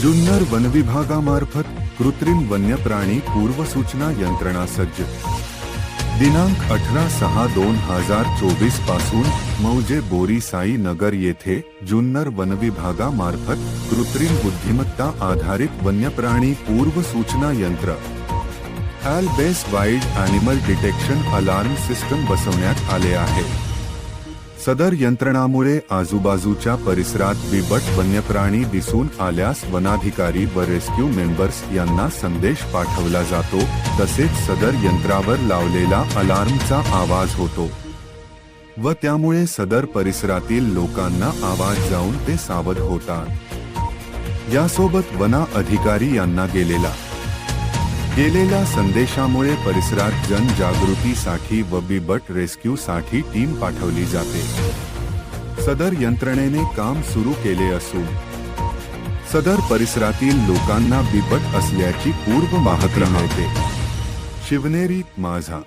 जुन्नर वनविभागामार्फत कृत्रिम वन्यप्राणी पूर्वसूचना यंत्रणा सज्ज। दिनांक 18/6/2024 पासून मौजे बोरी साई नगर येथे जुन्नर वनविभागामार्फत कृत्रिम बुद्धिमत्ता आधारित वन्यप्राणी पूर्वसूचना यंत्र AI based wild animal detection alarm system बसवण्यात आले आहे। सदर यंत्रणामुळे आजूबाजूच्या परिसरात बिबट वन्यप्राणी दिसून आल्यास वनाधिकारी व रेस्क्यू मेंबर्स यांना संदेश पाठवला जातो, तसेच सदर यंत्रावर लावलेला अलार्मचा आवाज होतो व त्यामुळे सदर परिसरातील लोकांना आवाज जाऊन ते सावध होतात। यासोबत वना अधिकारी यांना गेलेल्या संदेशामुळे परिसरात जनजागृतीसाठी व बिबट रेस्क्यूसाठी टीम पाठवली जाते। सदर यंत्रणेने काम सुरू केले असून सदर परिसरातील लोकांना बिबट असल्याची पूर्व माहिती मिळते। शिवनेरी माझा।